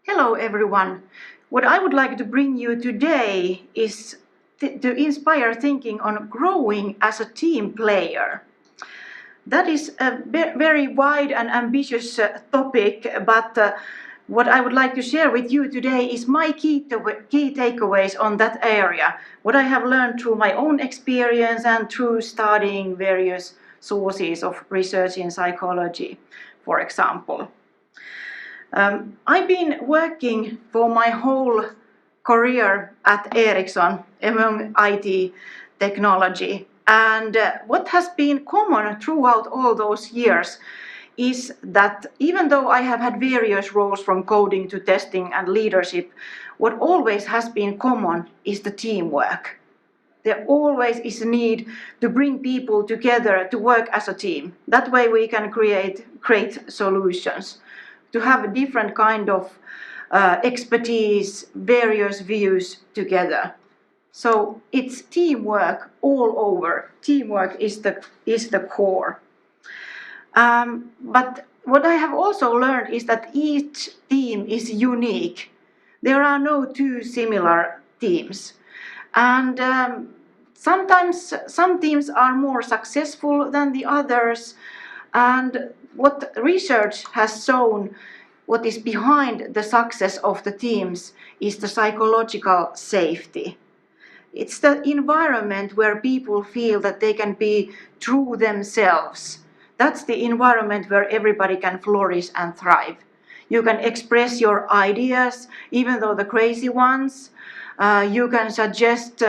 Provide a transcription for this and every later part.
Hello everyone. What I would like to bring you today is to inspire thinking on growing as a team player. That is a very wide and ambitious topic, but what I would like to share with you today is my key takeaways on that area, what I have learned through my own experience and through studying various sources of research in psychology, for example. I've been working for my whole career at Ericsson among IT technology. And what has been common throughout all those years is that even though I have had various roles from coding to testing and leadership, what always has been common is the teamwork. There always is a need to bring people together to work as a team. That way we can create great solutions, to have a different kind of expertise, various views together. So it's teamwork all over. Teamwork is the core. But what I have also learned is that each team is unique. There are no two similar teams. And sometimes some teams are more successful than the others. And what research has shown, what is behind the success of the teams, is the psychological safety. It's the environment where people feel that they can be true themselves. That's the environment where everybody can flourish and thrive. You can express your ideas, even though the crazy ones. You can suggest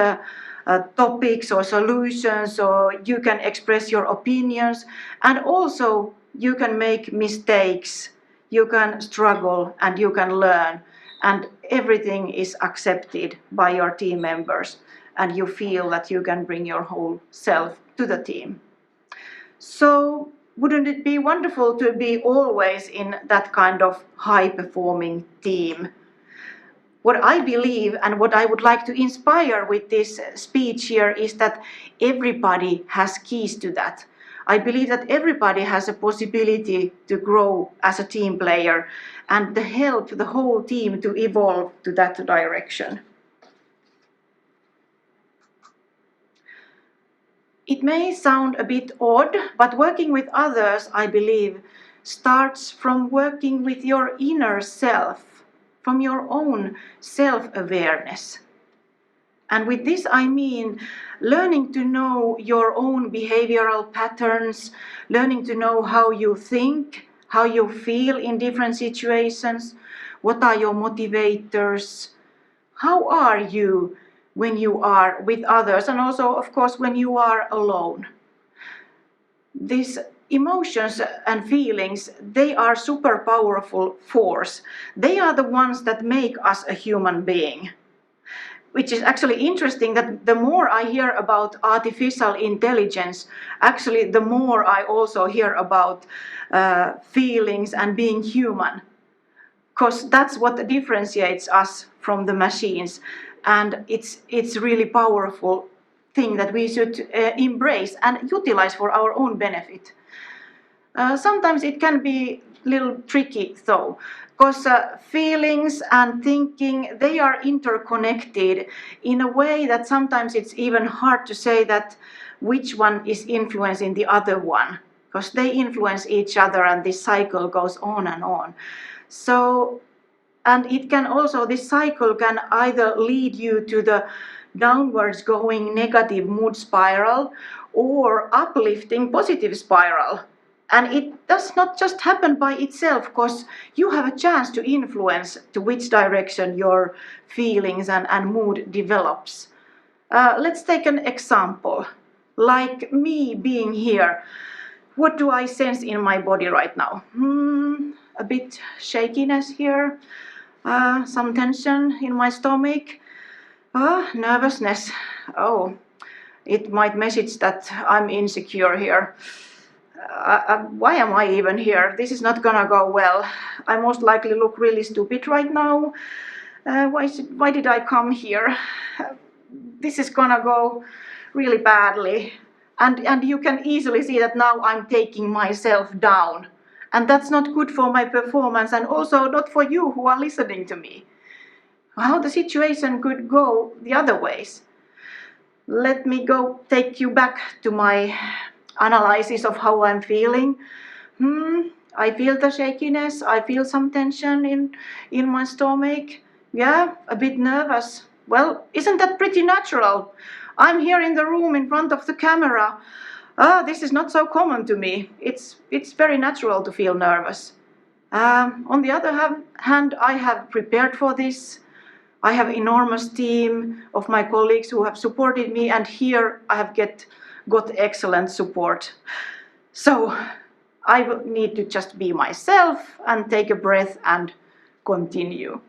topics or solutions, or you can express your opinions, and also you can make mistakes, you can struggle, and you can learn, and everything is accepted by your team members, and you feel that you can bring your whole self to the team. So wouldn't it be wonderful to be always in that kind of high-performing team? What I believe and what I would like to inspire with this speech here is that everybody has keys to that. I believe that everybody has a possibility to grow as a team player and to help the whole team to evolve to that direction. It may sound a bit odd, but working with others, I believe, starts from working with your inner self, from your own self-awareness. And with this I mean learning to know your own behavioral patterns, learning to know how you think, how you feel in different situations, what are your motivators, how are you when you are with others, and also, of course, when you are alone. These emotions and feelings, they are super powerful force. They are the ones that make us a human being. Which is actually interesting that the more I hear about artificial intelligence, actually the more I also hear about feelings and being human. Because that's what differentiates us from the machines. And it's really powerful thing that we should embrace and utilize for our own benefit. Sometimes it can be a little tricky though, because feelings and thinking, they are interconnected in a way that sometimes it's even hard to say that which one is influencing the other one, because they influence each other and this cycle goes on and on. So, and it can also, this cycle can either lead you to the downwards going negative mood spiral or uplifting positive spiral. And it does not just happen by itself, because you have a chance to influence to which direction your feelings and mood develops. Let's take an example. Like me being here, what do I sense in my body right now? A bit shakiness here. Some tension in my stomach, nervousness. Oh, it might message that I'm insecure here. Why am I even here? This is not gonna go well. I most likely look really stupid right now. Why did I come here? This is gonna go really badly. And you can easily see that now I'm taking myself down. And that's not good for my performance and also not for you who are listening to me. How the situation could go the other ways. Let me go take you back to my analysis of how I'm feeling. I feel the shakiness, I feel some tension in my stomach. Yeah, a bit nervous. Well, isn't that pretty natural? I'm here in the room in front of the camera. This is not so common to me. It's very natural to feel nervous. On the other hand, I have prepared for this. I have an enormous team of my colleagues who have supported me, and here I have got excellent support. So I need to just be myself and take a breath and continue.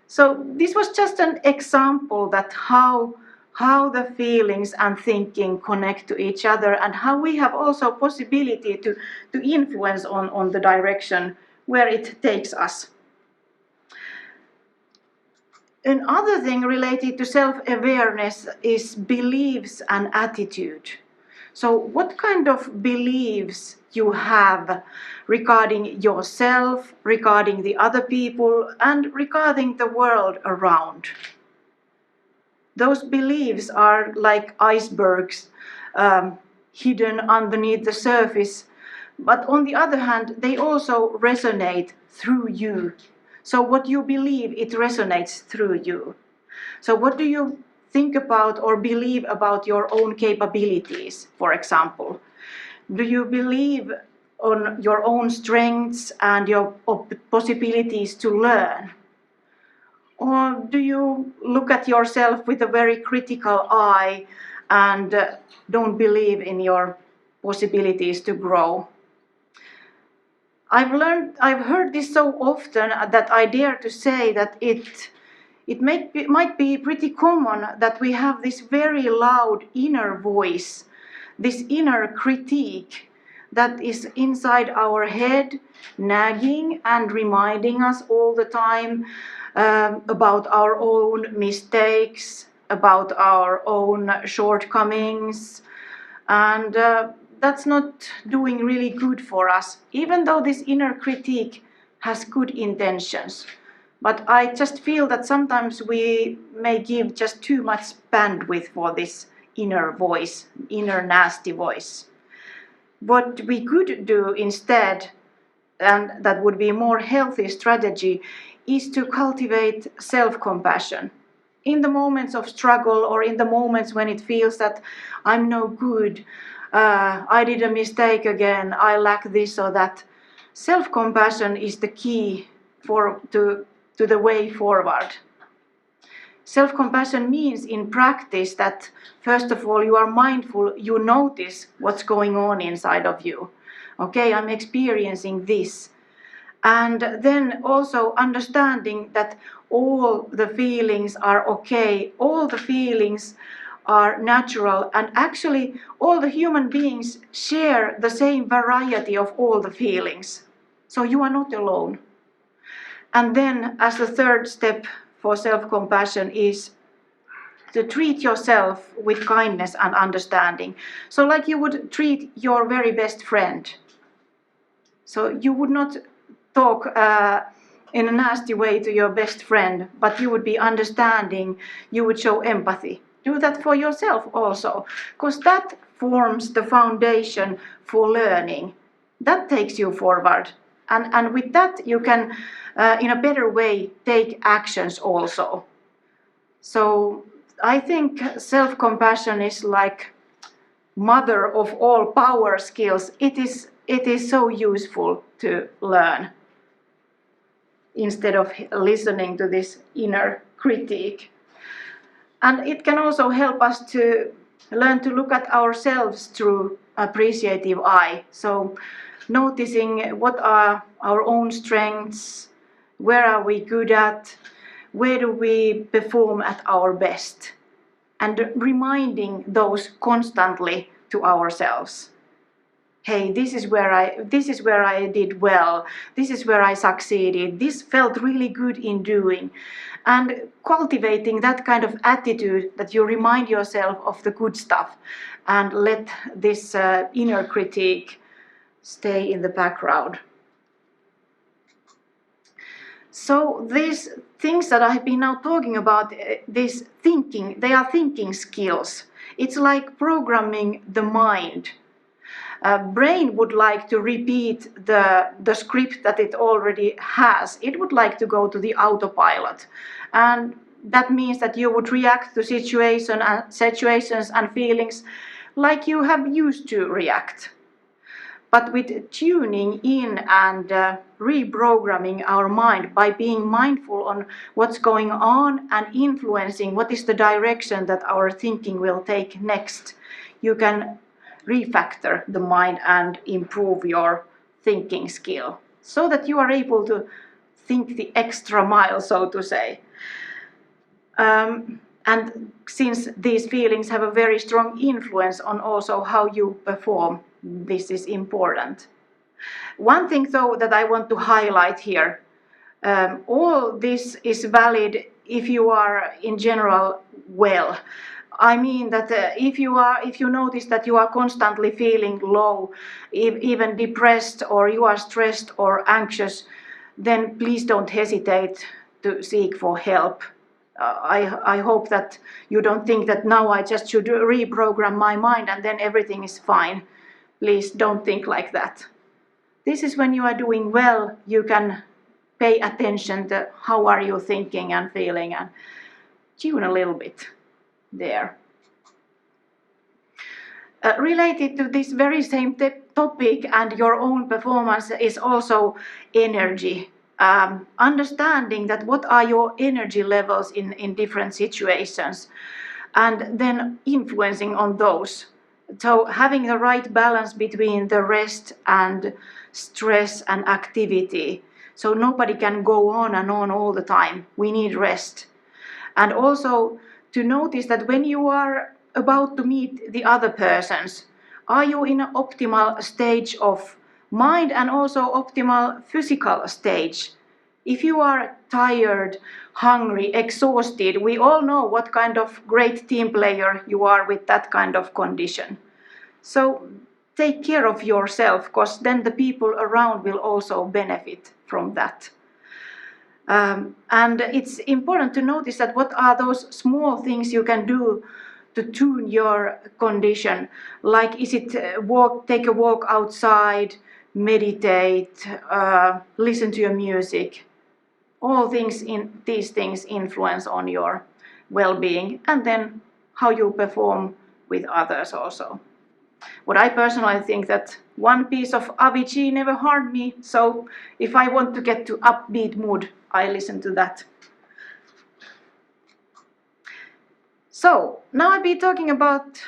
So this was just an example that how the feelings and thinking connect to each other, and how we have also possibility to influence on the direction where it takes us. Another thing related to self-awareness is beliefs and attitude. So what kind of beliefs you have regarding yourself, regarding the other people, and regarding the world around? Those beliefs are like icebergs hidden underneath the surface, but on the other hand, they also resonate through you. So what you believe, it resonates through you. So what do you think about or believe about your own capabilities, for example? Do you believe on your own strengths and your possibilities to learn? Or do you look at yourself with a very critical eye and don't believe in your possibilities to grow? I've heard this so often that I dare to say that it might be pretty common that we have this very loud inner voice, this inner critique that is inside our head, nagging and reminding us all the time about our own mistakes, about our own shortcomings, and that's not doing really good for us, even though this inner critique has good intentions. But I just feel that sometimes we may give just too much bandwidth for this inner voice, inner nasty voice. What we could do instead, and that would be a more healthy strategy, is to cultivate self-compassion. In the moments of struggle or in the moments when it feels that I'm no good, I did a mistake again, I lack this or that, self-compassion is the key to the way forward. Self-compassion means in practice that first of all you are mindful, you notice what's going on inside of you. Okay, I'm experiencing this. And then also understanding that all the feelings are okay, all the feelings are natural, and actually all the human beings share the same variety of all the feelings. So you are not alone. And then as the third step for self-compassion is to treat yourself with kindness and understanding. So like you would treat your very best friend. So you would not talk in a nasty way to your best friend, but you would be understanding, you would show empathy. Do that for yourself also, because that forms the foundation for learning. That takes you forward. And with that you can, in a better way, take actions also. So I think self-compassion is like mother of all power skills. It is so useful to learn instead of listening to this inner critique. And it can also help us to learn to look at ourselves through appreciative eye. So noticing what are our own strengths, where are we good at, where do we perform at our best, and reminding those constantly to ourselves. Hey, this is where I did well, this is where I succeeded, this felt really good in doing. And cultivating that kind of attitude that you remind yourself of the good stuff and let this inner critique stay in the background. So these things that I've been now talking about, this thinking, they are thinking skills. It's like programming the mind. Brain would like to repeat the script that it already has. It would like to go to the autopilot. And that means that you would react to situations and feelings like you have used to react. But with tuning in and reprogramming our mind by being mindful on what's going on and influencing what is the direction that our thinking will take next, you can refactor the mind and improve your thinking skill so that you are able to think the extra mile, so to say. And since these feelings have a very strong influence on also how you perform, this is important. One thing though that I want to highlight here, all this is valid if you are in general well. I mean that if you notice that you are constantly feeling low, even depressed, or you are stressed or anxious, then please don't hesitate to seek for help. I hope that you don't think that now I just should reprogram my mind and then everything is fine. Please don't think like that. This is when you are doing well, you can pay attention to how are you thinking and feeling and tune a little bit there. Related to this very same topic and your own performance is also energy. Understanding that what are your energy levels in different situations and then influencing on those. So having the right balance between the rest and stress and activity. So nobody can go on and on all the time. We need rest. And also to notice that when you are about to meet the other persons, are you in an optimal stage of mind and also optimal physical stage? If you are tired, hungry, exhausted, we all know what kind of great team player you are with that kind of condition. So take care of yourself, because then the people around will also benefit from that. And it's important to notice that what are those small things you can do to tune your condition. Like, is it take a walk outside, meditate, listen to your music. All these things influence on your well-being and then how you perform with others also. What I personally think that one piece of Avicii never harmed me, so if I want to get to upbeat mood, I listen to that. So now I'll be talking about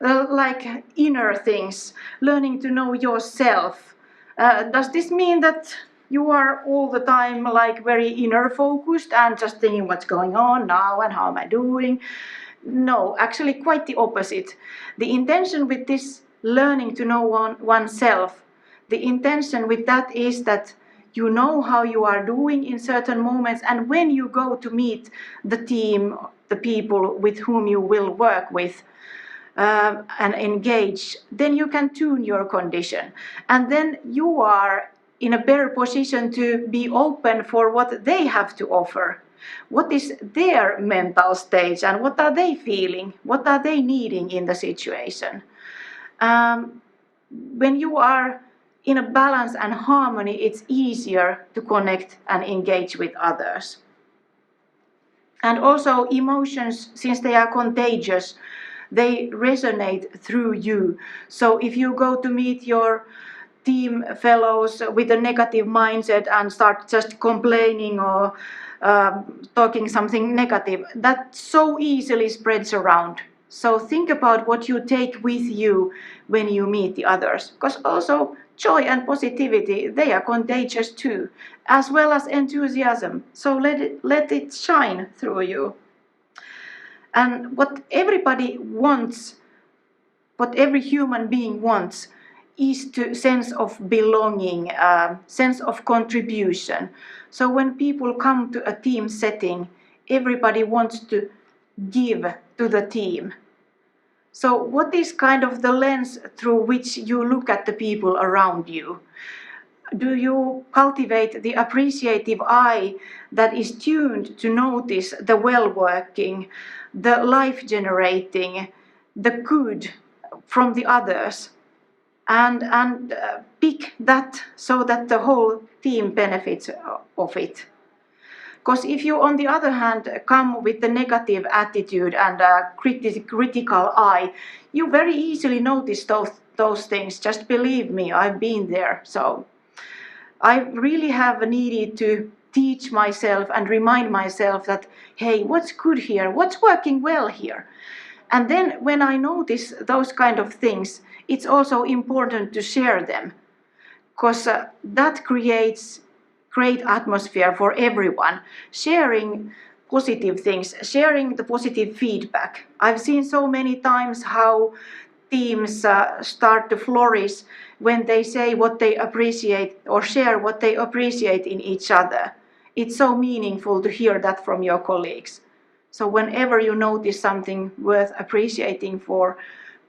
like inner things, learning to know yourself. Does this mean that you are all the time like very inner focused and just thinking what's going on now and how am I doing? No, actually quite the opposite. The intention with this learning to know oneself, the intention with that is that you know how you are doing in certain moments, and when you go to meet the team, the people with whom you will work with and engage, then you can tune your condition. And then you are in a better position to be open for what they have to offer. What is their mental stage and what are they feeling? What are they needing in the situation? When you are in a balance and harmony, it's easier to connect and engage with others. And also emotions, since they are contagious, they resonate through you. So if you go to meet your team fellows with a negative mindset and start just complaining or talking something negative, that so easily spreads around. So think about what you take with you when you meet the others, because also joy and positivity, they are contagious too, as well as enthusiasm. So let it shine through you. And what everybody wants, what every human being wants, is to sense of belonging, sense of contribution. So when people come to a team setting, everybody wants to give to the team. So what is kind of the lens through which you look at the people around you? Do you cultivate the appreciative eye that is tuned to notice the well-working, the life-generating, the good from the others, and pick that so that the whole team benefits of it? Because if you, on the other hand, come with the negative attitude and a critical eye, you very easily notice those things. Just believe me, I've been there. So I really have needed to teach myself and remind myself that, hey, what's good here? What's working well here? And then when I notice those kind of things, it's also important to share them, because that creates great atmosphere for everyone. Sharing positive things, sharing the positive feedback. I've seen so many times how teams start to flourish when they say what they appreciate or share what they appreciate in each other. It's so meaningful to hear that from your colleagues. So whenever you notice something worth appreciating for,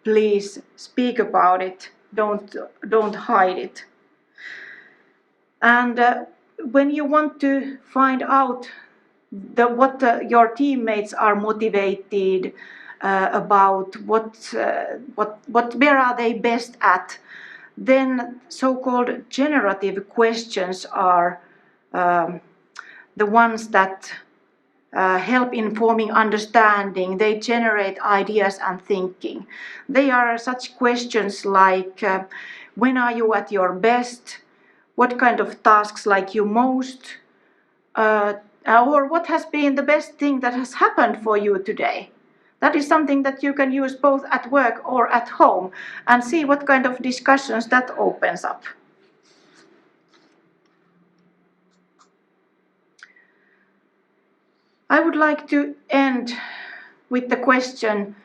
please speak about it. Don't hide it. And when you want to find out what your teammates are motivated about, where are they best at, then so-called generative questions are the ones that help in forming understanding. They generate ideas and thinking. They are such questions like, when are you at your best? What kind of tasks like you most? Or what has been the best thing that has happened for you today? That is something that you can use both at work or at home, and see what kind of discussions that opens up. I would like to end with the question: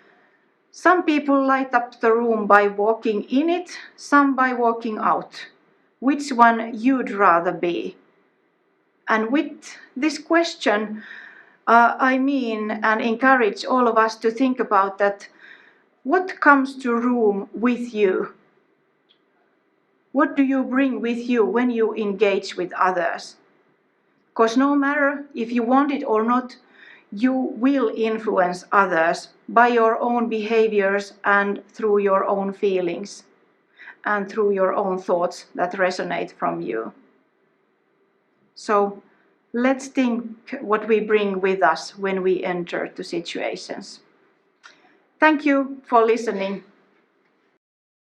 some people light up the room by walking in it, some by walking out. Which one you'd rather be? And with this question, I mean and encourage all of us to think about that. What comes to room with you? What do you bring with you when you engage with others? Because no matter if you want it or not, you will influence others by your own behaviors and through your own feelings and through your own thoughts that resonate from you. So let's think what we bring with us when we enter the situations. Thank you for listening.